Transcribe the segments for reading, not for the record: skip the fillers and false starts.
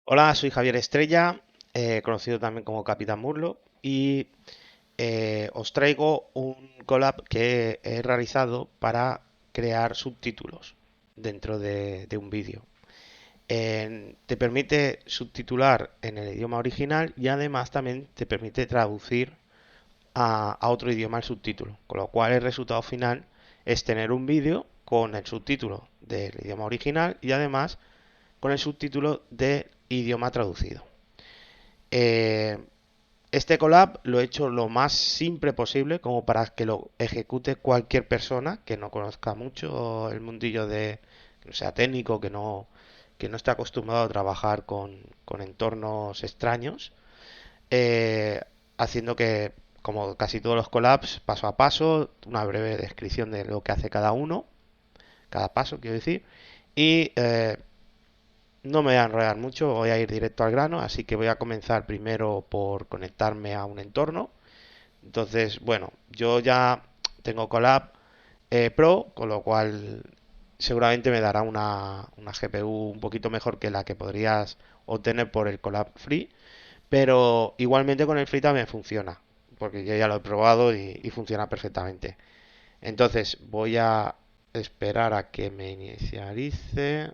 Hola, soy Javier Estrella, conocido también como Capitán Murlo, y os traigo un collab que he realizado para crear subtítulos dentro de un vídeo. Te permite subtitular en el idioma original y además también te permite traducir a otro idioma el subtítulo, con lo cual el resultado final es tener un vídeo con el subtítulo del idioma original y además con el subtítulo del idioma traducido. Eh, este collab lo he hecho lo más simple posible como para que lo ejecute cualquier persona que no conozca mucho el mundillo de, que no sea técnico, que no esté acostumbrado a trabajar con entornos extraños, eh, haciendo que, como casi todos los collabs, paso a paso, una breve descripción de lo que hace cada uno, cada paso, quiero decir, y no me voy a enrollar mucho, voy a ir directo al grano, así que voy a comenzar primero por conectarme a un entorno. Entonces, bueno, yo ya tengo Colab Pro, con lo cual seguramente me dará una GPU un poquito mejor que la que podrías obtener por el Colab Free, pero igualmente con el Free también funciona, porque yo ya lo he probado y funciona perfectamente. Entonces, voy a esperar a que me inicialice.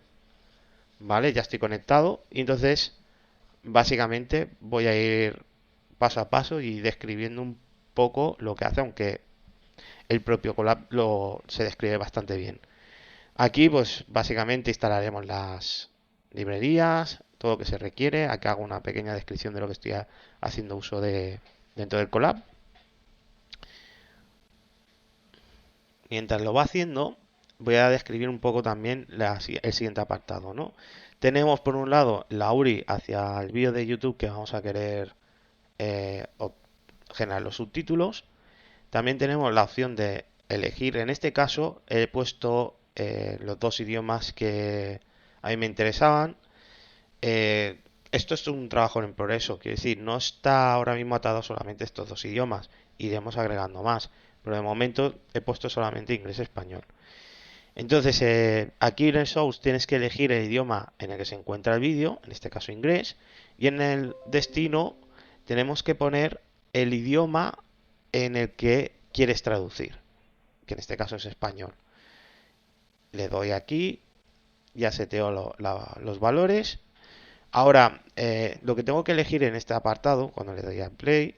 Vale, ya estoy conectado. Y entonces, básicamente, voy a ir paso a paso y describiendo un poco lo que hace, aunque el propio Colab se describe bastante bien. Aquí, pues básicamente instalaremos las librerías, todo lo que se requiere. Aquí hago una pequeña descripción de lo que estoy haciendo uso de dentro del Colab. Mientras lo va haciendo, voy a describir un poco también el siguiente apartado, ¿no? Tenemos por un lado la URI hacia el vídeo de YouTube que vamos a querer eh, generar los subtítulos. También tenemos la opción de elegir, en este caso he puesto los dos idiomas que a mí me interesaban. Eh, Esto es un trabajo en progreso, quiere decir, no está ahora mismo atado solamente a estos dos idiomas, iremos agregando más, pero de momento he puesto solamente inglés-español. Entonces, aquí en el Source tienes que elegir el idioma en el que se encuentra el vídeo, en este caso inglés, y en el destino tenemos que poner el idioma en el que quieres traducir, que en este caso es español. Le doy aquí, ya seteo los valores. Ahora, lo que tengo que elegir en este apartado, cuando le doy a play,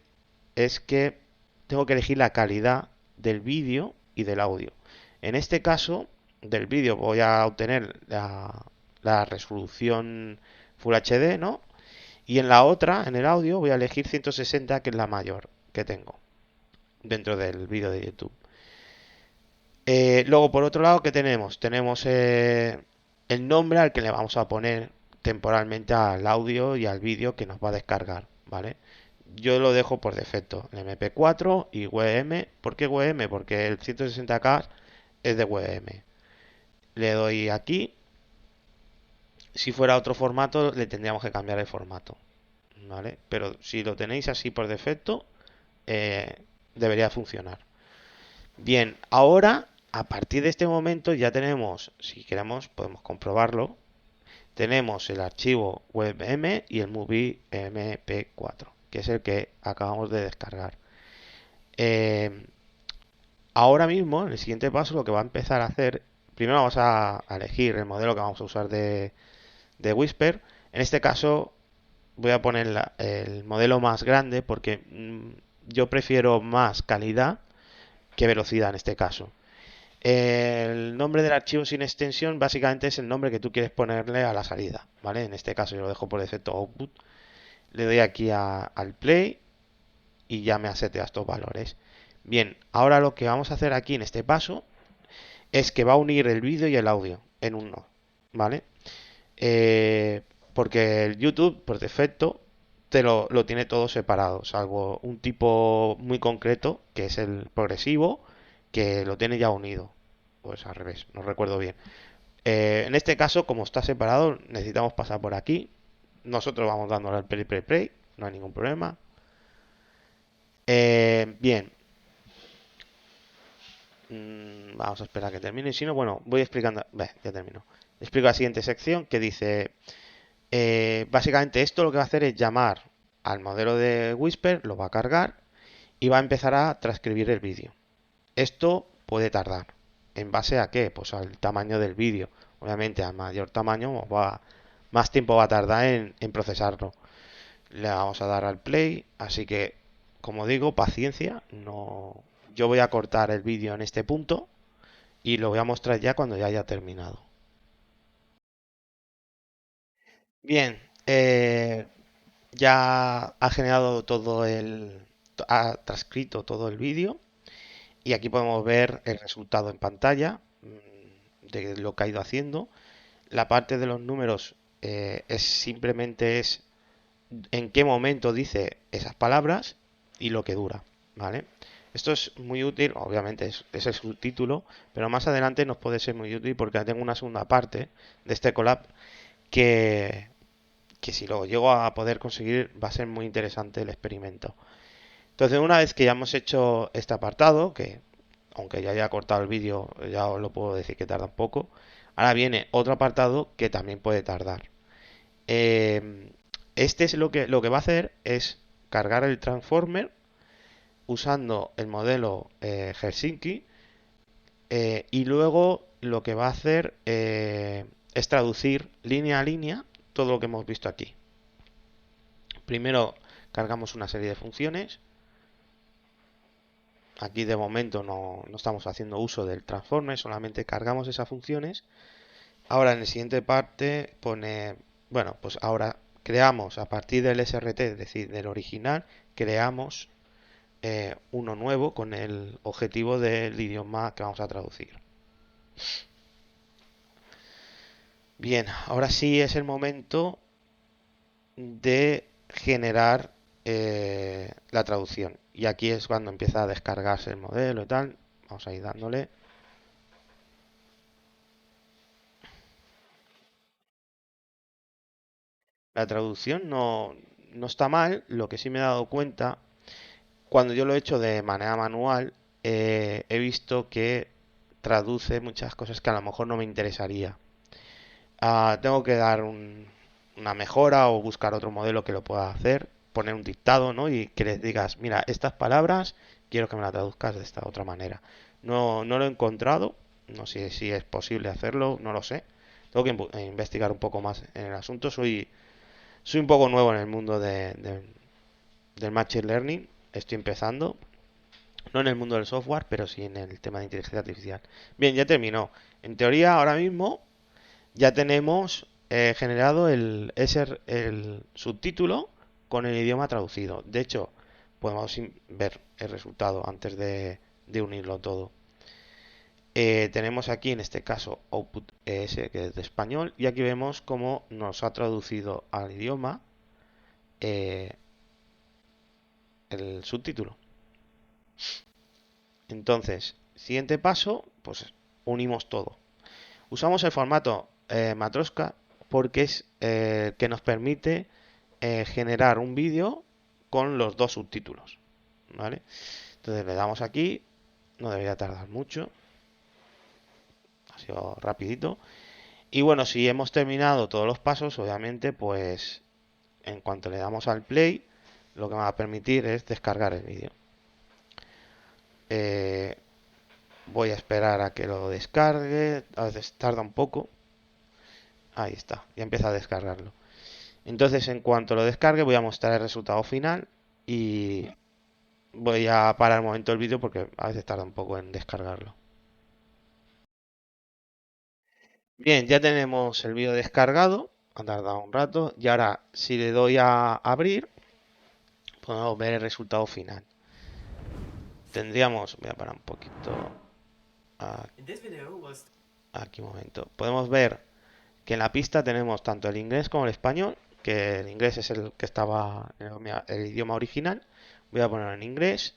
es que tengo que elegir la calidad del vídeo y del audio. En este caso, del vídeo voy a obtener la resolución Full HD, ¿no? Y en la otra, en el audio, voy a elegir 160, que es la mayor que tengo dentro del vídeo de YouTube. Luego, por otro lado, ¿qué tenemos? Tenemos el nombre al que le vamos a poner temporalmente al audio y al vídeo que nos va a descargar, ¿vale? Yo lo dejo por defecto, el MP4 y WM. ¿Por qué WM? Porque el 160K es de WM. Le doy aquí. Si fuera otro formato, le tendríamos que cambiar el formato, ¿vale? Pero si lo tenéis así por defecto, eh, debería funcionar. Bien, ahora, a partir de este momento ya tenemos, si queremos, podemos comprobarlo. Tenemos el archivo WebM y el Movie MP4, que es el que acabamos de descargar. Eh, Ahora mismo, en el siguiente paso, lo que va a empezar a hacer, primero vamos a elegir el modelo que vamos a usar de Whisper. En este caso, voy a poner el modelo más grande porque yo prefiero más calidad que velocidad en este caso. El nombre del archivo sin extensión básicamente es el nombre que tú quieres ponerle a la salida, ¿vale? En este caso yo lo dejo por defecto output. Le doy aquí al play y ya me ha seteado estos valores. Bien, ahora lo que vamos a hacer aquí en este paso es que va a unir el vídeo y el audio en uno, ¿vale? Eh, Porque el YouTube por defecto lo tiene todo separado, salvo un tipo muy concreto que es el progresivo que lo tiene ya unido. Pues al revés, no recuerdo bien. En este caso, como está separado, necesitamos pasar por aquí. Nosotros vamos dándole al play, no hay ningún problema. Bien, vamos a esperar a que termine. Si no, bueno, voy explicando. Ya termino. Explico la siguiente sección que dice: Básicamente esto lo que va a hacer es llamar al modelo de Whisper, lo va a cargar y va a empezar a transcribir el vídeo. Esto puede tardar. ¿En base a qué? Pues al tamaño del vídeo. Obviamente, a mayor tamaño, más tiempo va a tardar en procesarlo. Le vamos a dar al play, así que, como digo, paciencia. No, yo voy a cortar el vídeo en este punto y lo voy a mostrar ya cuando ya haya terminado. Bien, ya ha generado ha transcrito todo el vídeo y aquí podemos ver el resultado en pantalla de lo que ha ido haciendo. La parte de los números es simplemente en qué momento dice esas palabras y lo que dura, ¿vale? Esto es muy útil, obviamente es el subtítulo, pero más adelante nos puede ser muy útil porque tengo una segunda parte de este collab que, que si lo llego a poder conseguir va a ser muy interesante el experimento. Entonces, una vez que ya hemos hecho este apartado, que aunque ya haya cortado el vídeo, ya os lo puedo decir que tarda un poco, ahora viene otro apartado que también puede tardar. Eh, este es lo que va a hacer es cargar el transformer usando el modelo Helsinki y luego lo que va a hacer es traducir línea a línea todo lo que hemos visto aquí. Primero cargamos una serie de funciones. Aquí de momento no estamos haciendo uso del transformer, solamente cargamos esas funciones. Ahora en la siguiente parte pone, bueno, pues ahora creamos a partir del SRT, es decir, del original, creamos uno nuevo con el objetivo del idioma que vamos a traducir. Bien, ahora sí es el momento de generar la traducción. Y aquí es cuando empieza a descargarse el modelo y tal. Vamos a ir dándole. La traducción no está mal, lo que sí me he dado cuenta, cuando yo lo he hecho de manera manual, he visto que traduce muchas cosas que a lo mejor no me interesaría. Tengo que dar una mejora o buscar otro modelo que lo pueda hacer, poner un dictado, ¿no? Y que les digas, mira, estas palabras quiero que me las traduzcas de esta otra manera. No lo he encontrado, no sé si es posible hacerlo, no lo sé. Tengo que investigar un poco más en el asunto. Soy un poco nuevo en el mundo del Machine Learning. Estoy empezando. No en el mundo del software, pero sí en el tema de inteligencia artificial. Bien, ya terminó. En teoría, ahora mismo ya tenemos generado el subtítulo con el idioma traducido. De hecho, podemos ver el resultado antes de unirlo todo. Tenemos aquí en este caso output ES que es de español y aquí vemos cómo nos ha traducido al idioma eh, el subtítulo. Entonces, siguiente paso, pues unimos todo. Usamos el formato Matroska porque es el que nos permite generar un vídeo con los dos subtítulos, ¿vale? Entonces le damos aquí, no debería tardar mucho, ha sido rapidito. Y bueno, si hemos terminado todos los pasos, obviamente, pues en cuanto le damos al play, lo que me va a permitir es descargar el vídeo. Eh, Voy a esperar a que lo descargue, a veces tarda un poco. Ahí está, ya empieza a descargarlo. Entonces, en cuanto lo descargue, voy a mostrar el resultado final y voy a parar un momento el vídeo porque a veces tarda un poco en descargarlo. Bien, ya tenemos el vídeo descargado, ha tardado un rato y ahora si le doy a abrir, podemos ver el resultado final. Voy a parar un poquito aquí un momento. Podemos ver que en la pista tenemos tanto el inglés como el español, que el inglés es el que estaba en el idioma original. Voy a ponerlo en inglés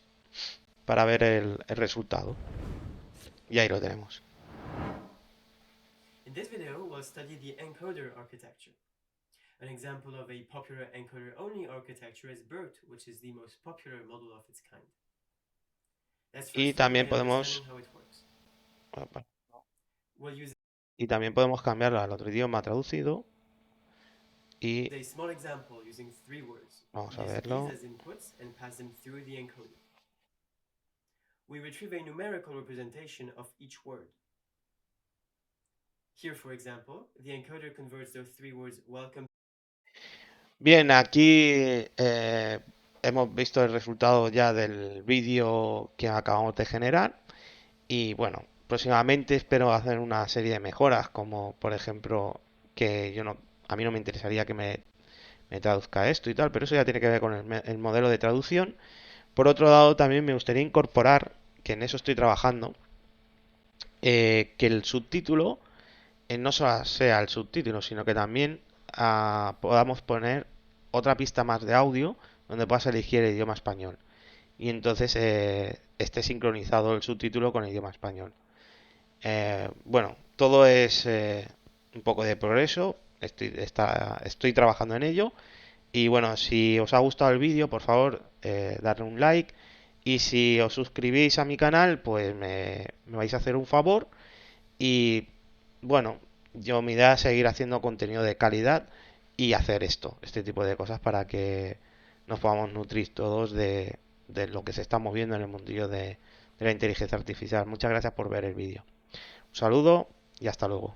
para ver el resultado. Y ahí lo tenemos. In this video, we'll study the encoder architecture. An example of a popular encoder-only architecture is BERT, which is the most popular model of its kind. Let's Y first start también by understanding podemos how it works. We'll use y también podemos cambiarlo al otro idioma traducido y A small example using 3 words. vamos a Use these verlo. as inputs and pass them through the encoder. We retrieve a numerical representation of each word. Here, for example, the encoder converts those 3 words welcome. Bien, aquí hemos visto el resultado ya del vídeo que acabamos de generar y bueno, próximamente espero hacer una serie de mejoras como por ejemplo que yo no, a mí no me interesaría que me traduzca esto y tal, pero eso ya tiene que ver con el modelo de traducción. Por otro lado, también me gustaría incorporar, que en eso estoy trabajando, que el subtítulo no solo sea el subtítulo, sino que también podamos poner otra pista más de audio donde puedas elegir el idioma español. Y entonces esté sincronizado el subtítulo con el idioma español. Bueno, todo es un poco de progreso. Estoy trabajando en ello. Y bueno, si os ha gustado el vídeo, por favor, darle un like. Y si os suscribís a mi canal, pues me vais a hacer un favor. Y bueno, mi idea es seguir haciendo contenido de calidad y hacer este tipo de cosas para que nos podamos nutrir todos de lo que se está moviendo en el mundillo de la inteligencia artificial. Muchas gracias por ver el vídeo. Un saludo y hasta luego.